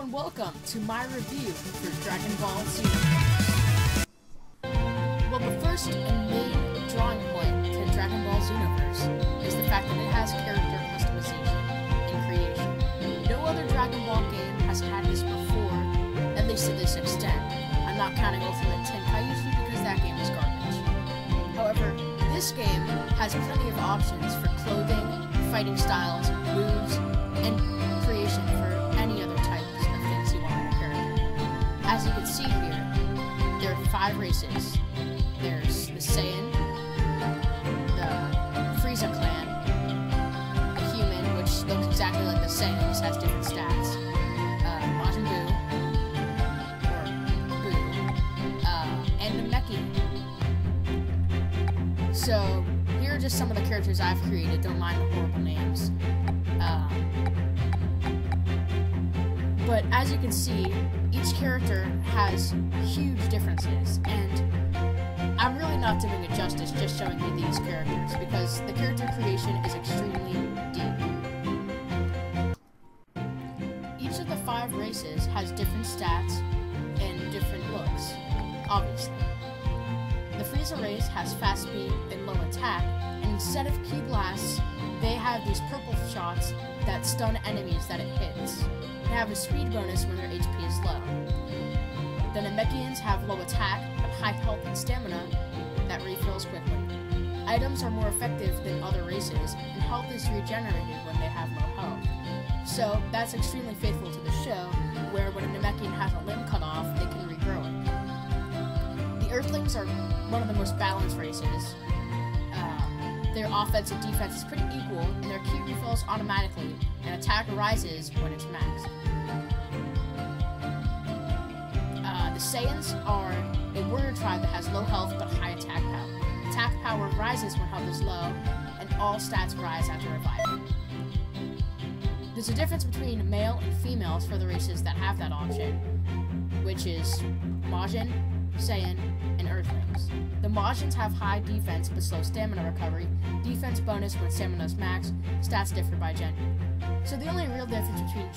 and welcome to my review for Dragon Ball XenoVerse. Well, the first and main drawing point to Dragon Ball XenoVerse is the fact that it has character customization and creation. No other Dragon Ball game has had this before, at least to this extent. I'm not counting Ultimate Tenkaichi because that game is garbage. However, this game has plenty of options for clothing, fighting styles, moves, and creation for any other types of things you want in a character. As you can see here, there are 5 races. There's the Saiyan, the Frieza clan, a human, which looks exactly like the Saiyan, just has different stats, Majin Buu, or Buu, and the Namekian. So, here are just some of the characters I've created. Don't mind the horrible names. But as you can see, each character has huge differences, and I'm really not doing it justice just showing you these characters, because the character creation is extremely deep. Each of the 5 races has different stats and different looks, obviously. The Frieza race has fast speed and low attack, and instead of Ki blasts, they have these purple shots that stun enemies that it hits. They have a speed bonus when their HP is low. The Namekians have low attack, but high health and stamina that refills quickly. Items are more effective than other races, and health is regenerated when they have low health. So, that's extremely faithful to the show, where when a Namekian has a limb cut off, they can regrow it. The Earthlings are one of the most balanced races. Their offense and defense is pretty equal, and their ki refills automatically, and attack rises when it's maxed. The Saiyans are a warrior tribe that has low health but high attack power. Attack power rises when health is low, and all stats rise after reviving. There's a difference between male and females for the races that have that option, which is Majin, Saiyan, and Earthlings. The Majins have high defense but slow stamina recovery, defense bonus when stamina is max, stats differ by gender. So the only real difference between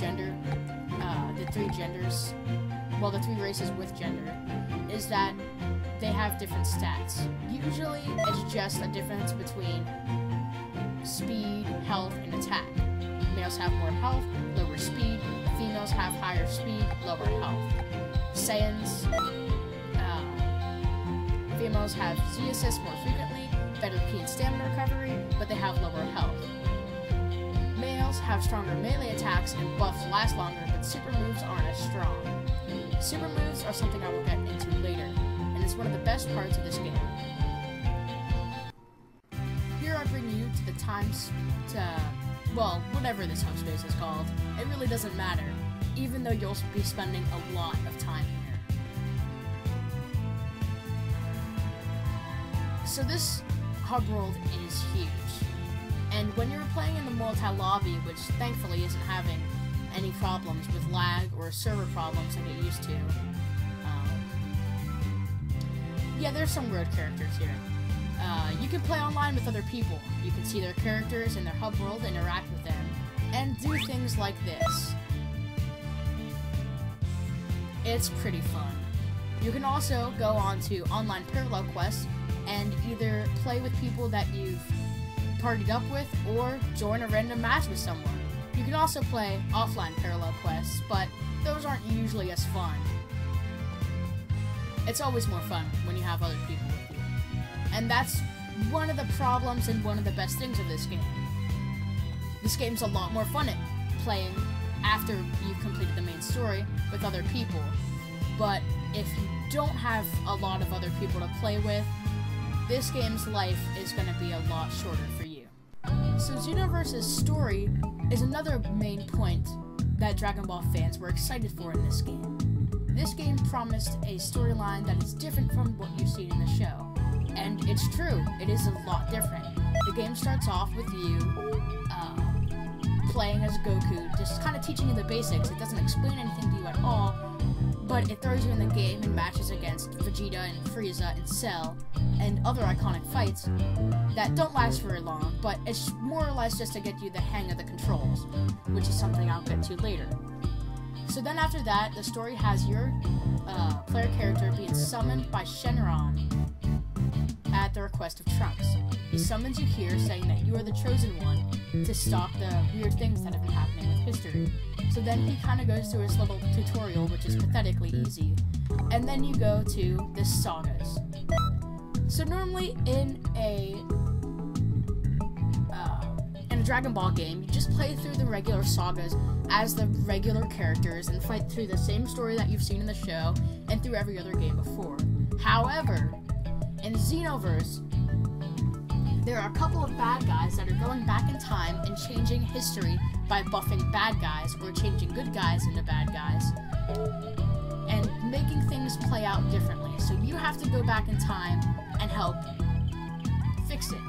the 3 genders, well, the 3 races with gender, is that they have different stats. Usually, it's just a difference between speed, health, and attack. Males have more health, lower speed. Females have higher speed, lower health. Saiyans, females have Z-assist more frequently, better ki and stamina recovery, but they have lower health. Males have stronger melee attacks and buffs last longer, but super moves aren't as strong. Super moves are something I will get into later, and it's one of the best parts of this game. Here I bring you to the well, whatever this hub space is called. It really doesn't matter, even though you'll be spending a lot of time here. So this hub world is huge, and when you're playing in the multi-lobby, which thankfully isn't having any problems with lag or server problems like it used to, yeah, there's some weird characters here. You can play online with other people. You can see their characters in their hub world, interact with them, and do things like this. It's pretty fun. You can also go on to online parallel quests and either play with people that you've partied up with, or join a random match with someone. You can also play offline parallel quests, but those aren't usually as fun. It's always more fun when you have other people with you. And that's one of the problems and one of the best things of this game. This game's a lot more fun at playing after you've completed the main story with other people. But if you don't have a lot of other people to play with, this game's life is going to be a lot shorter for you. So XenoVerse's story is another main point that Dragon Ball fans were excited for in this game. This game promised a storyline that is different from what you've seen in the show. And it's true, it is a lot different. The game starts off with you playing as Goku, just kind of teaching you the basics. It doesn't explain anything to you at all, but it throws you in the game and matches against Vegeta and Frieza and Cell and other iconic fights that don't last very long, but it's more or less just to get you the hang of the controls, which is something I'll get to later. So then after that, the story has your player character being summoned by Shenron at the request of Trunks. He summons you here, saying that you are the chosen one to stop the weird things that have been happening with history. So then he kind of goes through his little tutorial, which is pathetically easy, and then you go to the sagas. So normally in a Dragon Ball game, you just play through the regular sagas as the regular characters and fight through the same story that you've seen in the show and through every other game before. However, in XenoVerse, there are a couple of bad guys that are going back in time and changing history by buffing bad guys or changing good guys into bad guys and making things play out differently. So you have to go back in time and help fix it.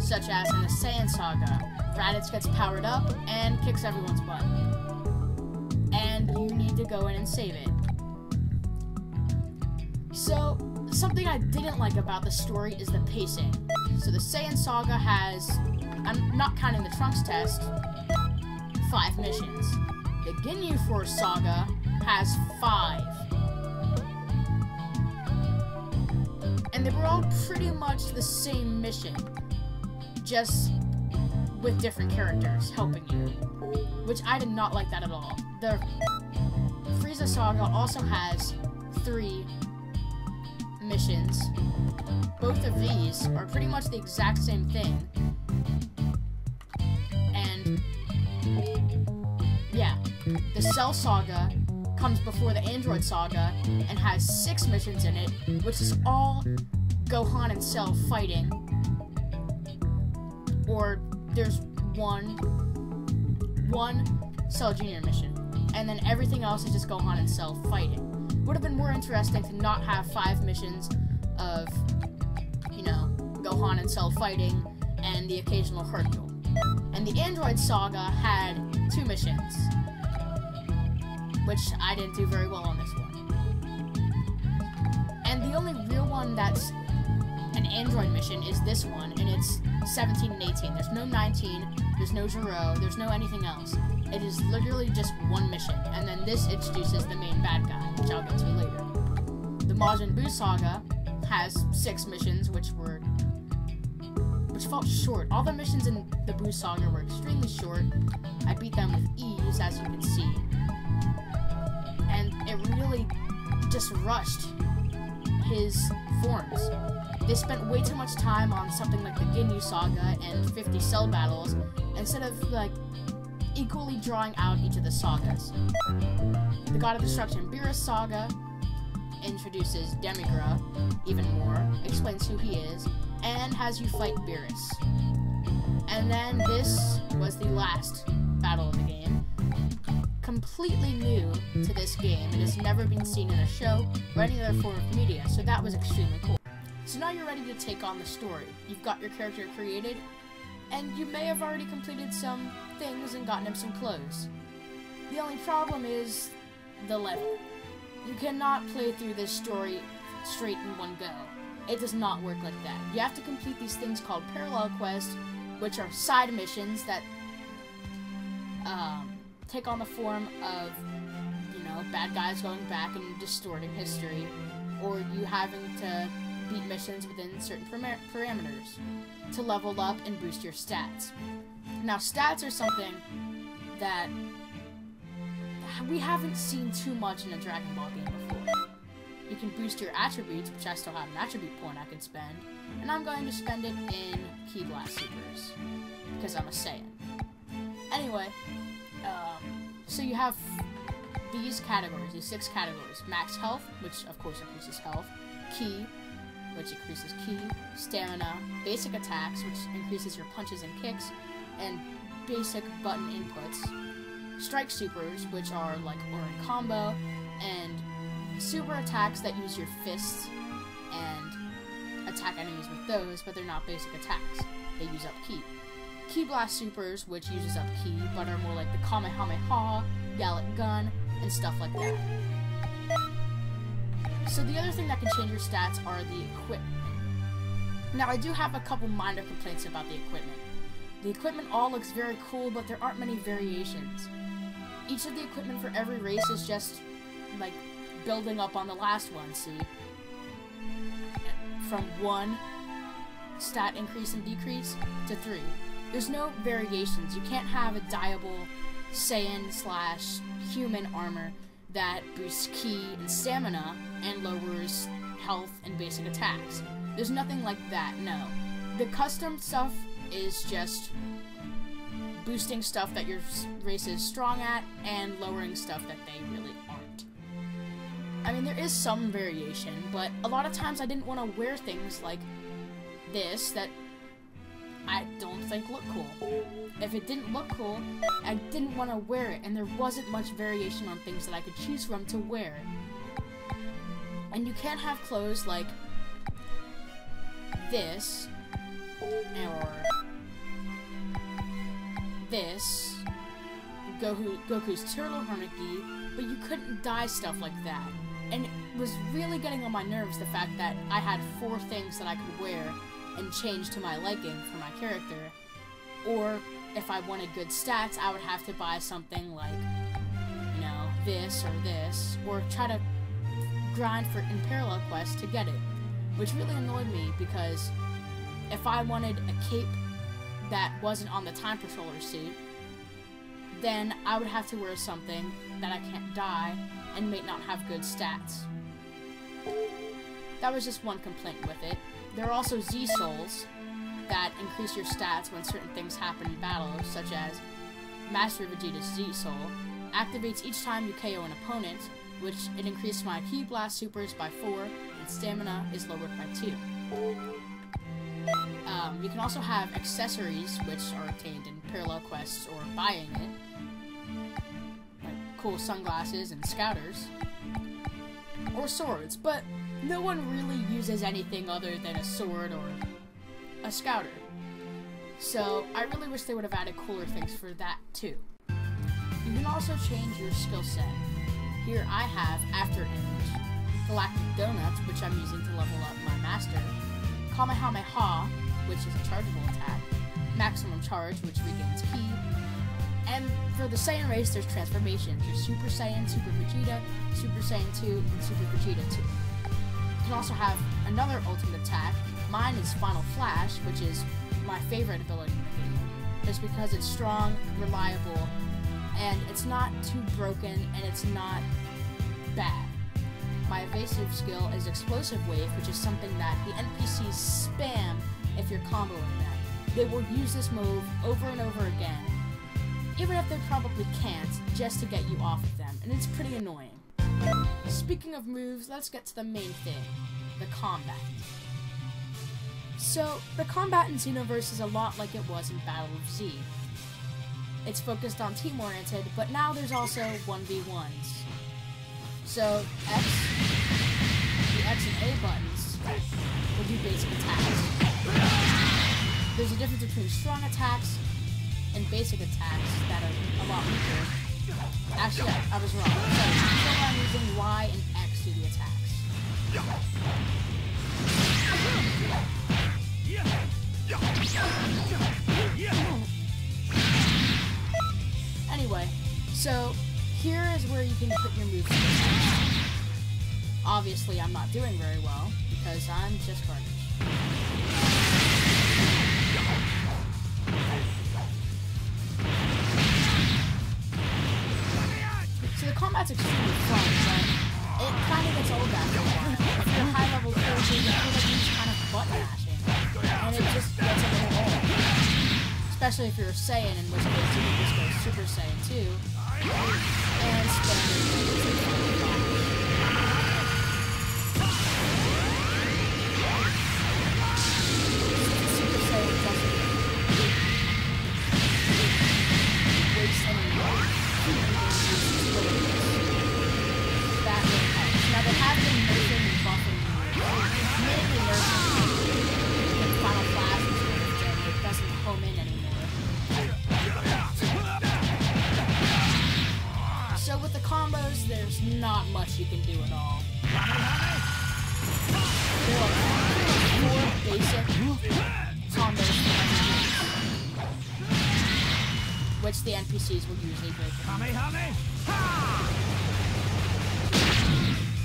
Such as in the Saiyan Saga, Raditz gets powered up and kicks everyone's butt. And you need to go in and save it. So, something I didn't like about the story is the pacing. So the Saiyan Saga has, I'm not counting the Trunks test, 5 missions. The Ginyu Force Saga has 5. And they were all pretty much the same mission, just with different characters helping you, which I did not like that at all. The Frieza Saga also has 3 missions. Both of these are pretty much the exact same thing. And yeah, the Cell Saga comes before the Android Saga and has 6 missions in it, which is all Gohan and Cell fighting. Or there's one Cell Jr. mission, and then everything else is just Gohan and Cell fighting. Would have been more interesting to not have 5 missions of, you know, Gohan and Cell fighting and the occasional Hercule. And the Android Saga had 2 missions, which I didn't do very well on this one. And the only real one that's an Android mission is this one, and it's 17 and 18. There's no 19, there's no Zero, there's no anything else. It is literally just one mission, and then this introduces the main bad guy, which I'll get to later. The Majin Buu Saga has 6 missions, which felt short. All the missions in the Buu Saga were extremely short. I beat them with ease, as you can see. And it really just rushed his forms. They spent way too much time on something like the Ginyu Saga and 50 Cell battles, instead of, like, equally drawing out each of the sagas. The God of Destruction Beerus Saga introduces Demigra even more, explains who he is, and has you fight Beerus. And then this was the last battle of the game. Completely new to this game. It has never been seen in a show or any other form of media, so that was extremely cool. So now you're ready to take on the story. You've got your character created, and you may have already completed some things and gotten him some clothes. The only problem is the level. You cannot play through this story straight in one go. It does not work like that. You have to complete these things called parallel quests, which are side missions that take on the form of, you know, bad guys going back and distorting history, or you having to beat missions within certain parameters to level up and boost your stats. Now, stats are something that we haven't seen too much in a Dragon Ball game before. You can boost your attributes, which I still have an attribute point I can spend, and I'm going to spend it in Ki Blast Supers, because I'm a Saiyan. Anyway, so you have these categories, these 6 categories. Max health, which of course increases health. Ki, which increases ki. Stamina. Basic attacks, which increases your punches and kicks. And basic button inputs. Strike supers, which are like Orin combo. And super attacks that use your fists and attack enemies with those, but they're not basic attacks. They use up ki. Ki Blast Supers, which uses up ki, but are more like the Kamehameha, Gallic Gun, and stuff like that. So the other thing that can change your stats are the equipment. Now, I do have a couple minor complaints about the equipment. The equipment all looks very cool, but there aren't many variations. each of the equipment for every race is just, like, building up on the last one, see? From 1 stat increase and decrease to 3. There's no variations. You can't have a dyeable Saiyan/human armor that boosts ki and stamina and lowers health and basic attacks. There's nothing like that, no. The custom stuff is just boosting stuff that your race is strong at and lowering stuff that they really aren't. I mean, there is some variation, but a lot of times I didn't want to wear things like this that I don't think look cool. If it didn't look cool, I didn't want to wear it, and there wasn't much variation on things that I could choose from to wear. And you can't have clothes like this, or this, Goku's Turtle Hermit-gi, but you couldn't dye stuff like that. And it was really getting on my nerves, the fact that I had 4 things that I could wear and change to my liking for my character. Or, if I wanted good stats, I would have to buy something like, you know, this, or try to grind for in parallel quests to get it. Which really annoyed me, because if I wanted a cape that wasn't on the Time Patroller suit, then I would have to wear something that I can't dye and may not have good stats. That was just one complaint with it. There are also Z-Souls that increase your stats when certain things happen in battle, such as Master Vegeta's Z-Soul activates each time you KO an opponent, which it increased my Ki Blast Supers by 4, and stamina is lowered by 2. You can also have accessories, which are obtained in parallel quests or buying it, like cool sunglasses and scouters, or swords, but no one really uses anything other than a sword or a scouter. So I really wish they would have added cooler things for that too. You can also change your skill set. Here I have After Image, Galactic Donuts, which I'm using to level up my master, Kamehameha, which is a chargeable attack, Maximum Charge, which regains ki, and for the Saiyan race there's transformations. There's Super Saiyan, Super Vegeta, Super Saiyan 2, and Super Vegeta 2. You can also have another ultimate attack. Mine is Final Flash, which is my favorite ability in the game, just because it's strong, reliable, and it's not too broken, and it's not bad. My evasive skill is Explosive Wave, which is something that the NPCs spam if you're comboing them. They will use this move over and over again, even if they probably can't, just to get you off of them, and it's pretty annoying. Speaking of moves, let's get to the main thing, the combat. So, the combat in XenoVerse is a lot like it was in Battle of Z. It's focused on team-oriented, but now there's also 1v1s. So, the X and A buttons will do basic attacks. There's a difference between strong attacks and basic attacks that are a lot weaker. Actually, I was wrong. So I'm using Y and X to do the attacks. Anyway, so here is where you can put your moves. Obviously, I'm not doing very well because I'm just garbage. So the combat's extremely fun, but it kind of gets old after a while. If you're high level character, you feel like you're just kind of butt mashing, and it just gets a little old. Especially if you're a Saiyan, in which case you can just go Super Saiyan 2 and spend Super Saiyan doesn't waste any that really helps. Now they have been nerfing and buffing mainly nerfing with Final Flash and sort of thing. It doesn't home in anymore. So with the combos, there's not much you can do at all. There are 4 basic combos for my moves. which the NPCs will usually break.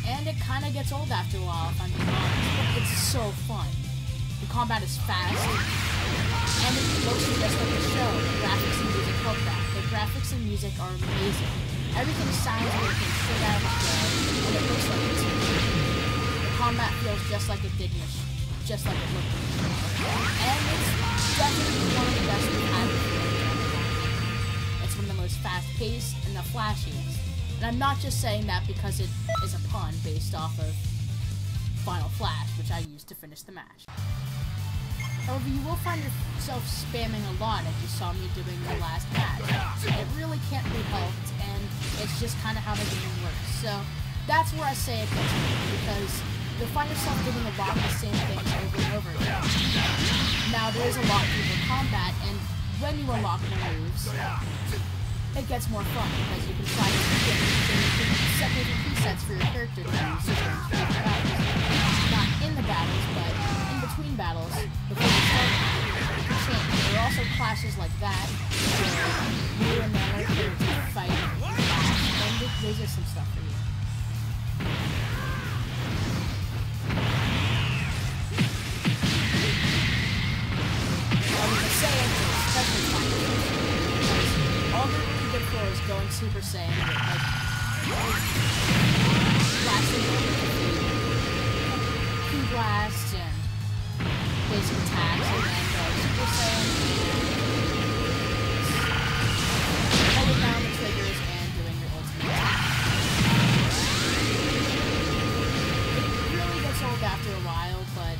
And it kind of gets old after a while, if I'm being honest, but it's so fun. The combat is fast, and it looks just like a show. The graphics and music help that. The graphics and music are amazing. Everything sounds like it came straight out of the show, and it looks like it's the combat feels just like it did in the just like it looked in the show. And it's definitely one of the best we've had before. It's one of the most fast-paced and the flashiest. And I'm not just saying that because it is a pun based off of Final Flash, which I used to finish the match. However, you will find yourself spamming a lot as you saw me doing the last match. It really can't be helped, and it's just kind of how the game works. So that's where I say it gets weird, because you'll find yourself doing a lot of the same things over and over again. Now, there is a lot deeper combat, and when you unlock the moves, it gets more fun, because you can try to get set different presets for your character to use during different battles. Not in the battles, but in between battles, before you start change. There are also clashes like that, where you and another character fight, and those are some stuff for you. I was gonna say it's especially fun, because all they're really good for is going Super Saiyan, like blasting Key Blast and basic attacks, and then Super Saiyan, holding down the triggers and doing your ultimate attack. It really gets old after a while, but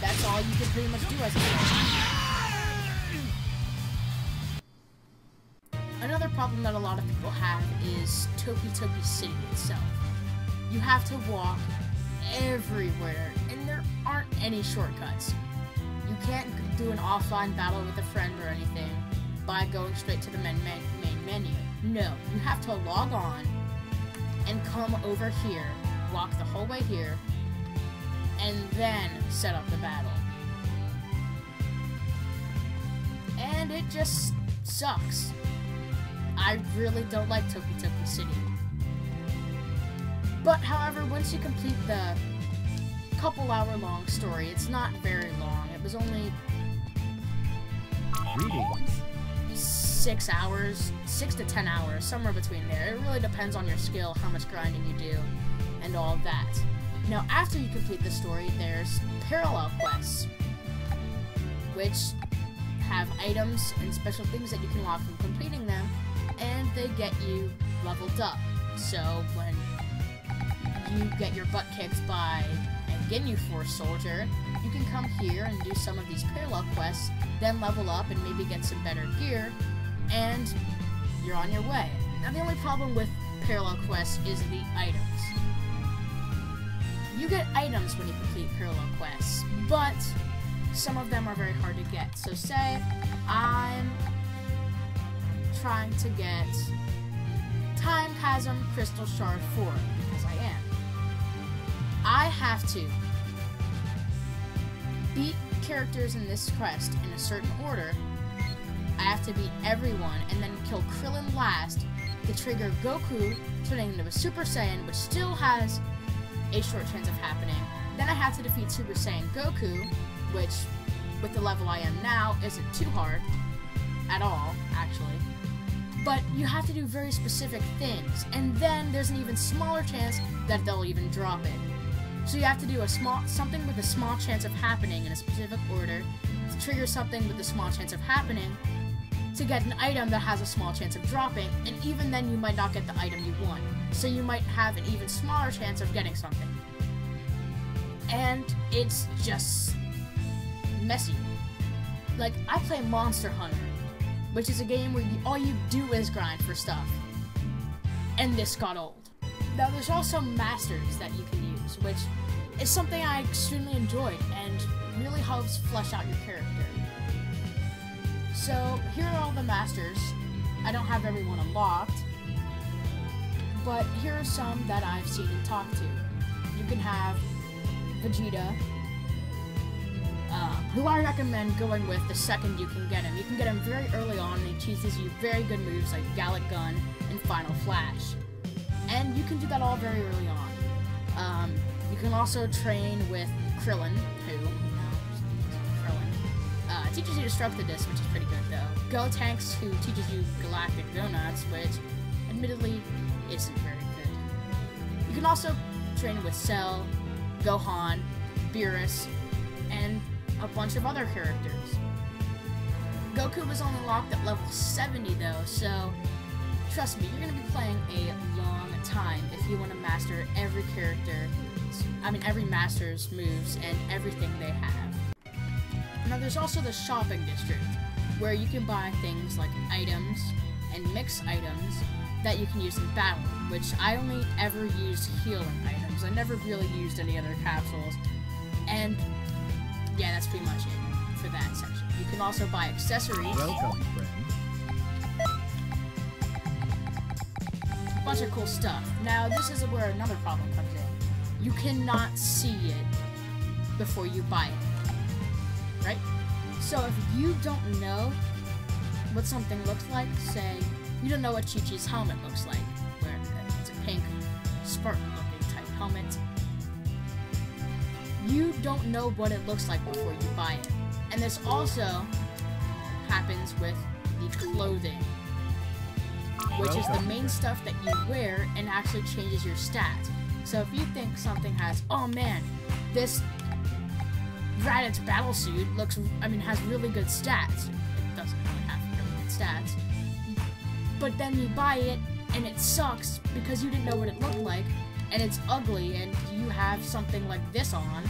that's all you can pretty much do as a player. Another problem that a lot of people have is Toki Toki City itself. You have to walk everywhere, and there aren't any shortcuts. You can't do an offline battle with a friend or anything by going straight to the main menu. No, you have to log on and come over here, walk the whole way here, and then set up the battle. And it just sucks. I really don't like Toki Toki City. But, however, once you complete the couple-hour-long story, it's not very long. It was only 6 hours, 6 to 10 hours, somewhere between there. It really depends on your skill, how much grinding you do, and all of that. Now, after you complete the story, there's parallel quests, which have items and special things that you can unlock from completing them, and they get you leveled up. So when you get your butt kicked by a Ginyu Force soldier, you can come here and do some of these parallel quests, then level up and maybe get some better gear, and you're on your way. Now the only problem with parallel quests is the items. You get items when you complete parallel quests, but some of them are very hard to get. So say I'm trying to get Time Chasm Crystal Shard 4, because I am. I have to beat characters in this quest in a certain order. I have to beat everyone and then kill Krillin last to trigger Goku turning into a Super Saiyan, which still has a short chance of happening. Then I have to defeat Super Saiyan Goku, which, with the level I am now, isn't too hard at all, actually. But you have to do very specific things, and then there's an even smaller chance that they'll even drop it. So you have to do something with a small chance of happening in a specific order to trigger something with a small chance of happening to get an item that has a small chance of dropping, and even then you might not get the item you want. So you might have an even smaller chance of getting something. And it's just messy. Like, I play Monster Hunter, which is a game where all you do is grind for stuff. And this got old. Now, there's also masters that you can use, which is something I extremely enjoyed and really helps flesh out your character. So, here are all the masters. I don't have everyone unlocked, but here are some that I've seen and talked to. You can have Vegeta, who I recommend going with the second you can get him. You can get him very early on, and he teaches you very good moves like Gallic Gun and Final Flash. And you can do that all very early on. You can also train with Krillin, teaches you Destructive Disc, which is pretty good though. Gotenks, who teaches you Galactic Donuts, which admittedly isn't very good. You can also train with Cell, Gohan, Beerus, and a bunch of other characters. Goku was only locked at level 70 though, so trust me, you're going to be playing a long time if you want to master every character, every master's moves and everything they have. Now there's also the shopping district, where you can buy things like items and mix items that you can use in battle, which I only ever used healing items. I never really used any other capsules, and yeah, that's pretty much it for that section. You can also buy accessories. Welcome, friend. A bunch of cool stuff. Now, this is where another problem comes in. You cannot see it before you buy it, right? So if you don't know what something looks like, say, you don't know what Chi-Chi's helmet looks like, where it's a pink, Spartan-looking type helmet, you don't know what it looks like before you buy it. And this also happens with the clothing, which is the main stuff that you wear and actually changes your stats. So if you think something has, oh man, this Raditz battlesuit has really good stats. It doesn't really have really good stats. But then you buy it and it sucks because you didn't know what it looked like, and it's ugly, and you have something like this on,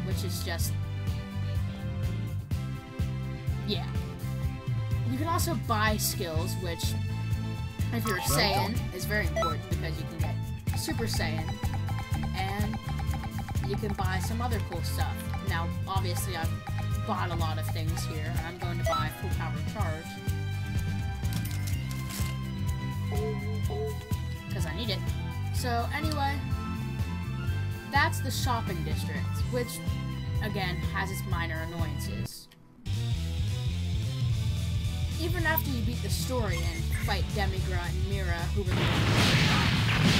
which is just, yeah. You can also buy skills, which, if you're Saiyan, is very important because you can get Super Saiyan, and you can buy some other cool stuff. Now, obviously, I've bought a lot of things here, and I'm going to buy Full Power Charge, because I need it. So, anyway, that's the shopping district, which, again, has its minor annoyances. Even after you beat the story and fight Demigra and Mira, who were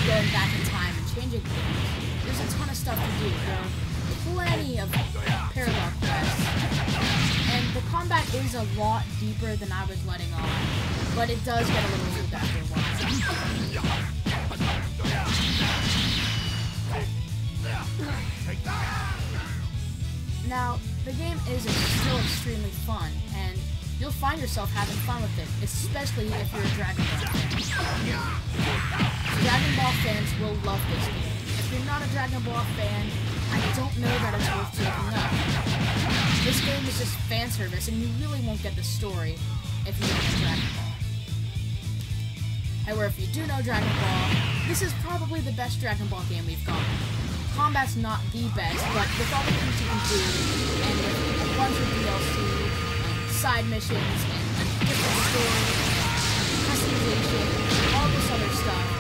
going back in time and changing things, there's a ton of stuff to do. There are plenty of parallel quests, and the combat is a lot deeper than I was letting on, but it does get a little old after a while. Now, the game is still extremely fun, and you'll find yourself having fun with it, especially if you're a Dragon Ball fan. Dragon Ball fans will love this game. If you're not a Dragon Ball fan, I don't know that it's worth taking up. This game is just fan service, and you really won't get the story if you don't know Dragon Ball. However, if you do know Dragon Ball, this is probably the best Dragon Ball game we've got. Combat's not the best, but with all the things you can do, and with a bunch of DLC, and side missions, and a different story, customization, all this other stuff,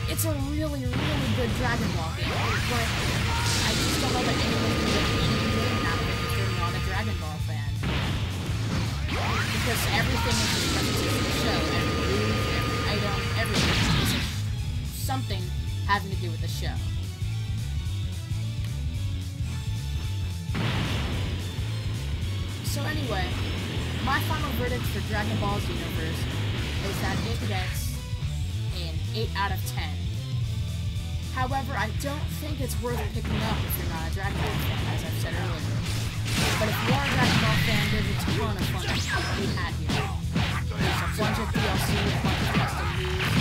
it's a really, really good Dragon Ball game, but I just don't know that anyone can get any game out of it if they're not a Dragon Ball fan. Because everything is just references to the show, every move, every item, everything is something having to do with the show. So anyway, my final verdict for Dragon Ball XenoVerse is that it gets an 8 out of 10. However, I don't think it's worth picking up if you're not a Dragon Ball fan, as I've said earlier. But if you are a Dragon Ball fan, there's a ton of fun to be had here. There's a bunch of DLC, a bunch of custom moves,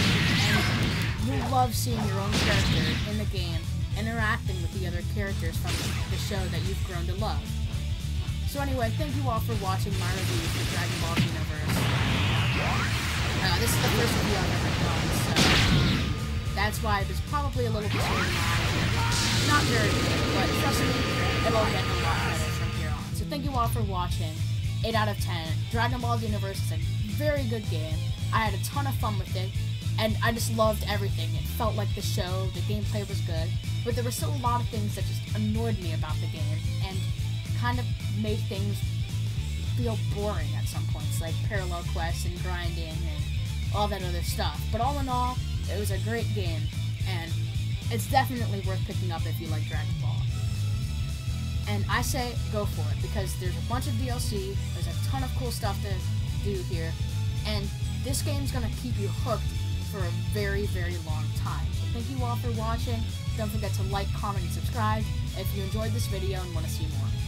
and you'll love seeing your own character in the game interacting with the other characters from the show that you've grown to love. So anyway, thank you all for watching my review for Dragon Ball XenoVerse. This is the first review I've ever done, so that's why there's probably a little bit of not very good, but trust me, it'll get a lot better from here on. So thank you all for watching. 8 out of 10. Dragon Ball XenoVerse is a very good game. I had a ton of fun with it, and I just loved everything. It felt like the show, the gameplay was good, but there were still a lot of things that just annoyed me about the game, and kind of made things feel boring at some points, like parallel quests and grinding and all that other stuff. But all in all, it was a great game, and it's definitely worth picking up if you like Dragon Ball. And I say go for it, because there's a bunch of DLC, there's a ton of cool stuff to do here, and this game's gonna keep you hooked for a very, very long time. So thank you all for watching. Don't forget to like, comment, and subscribe if you enjoyed this video and want to see more.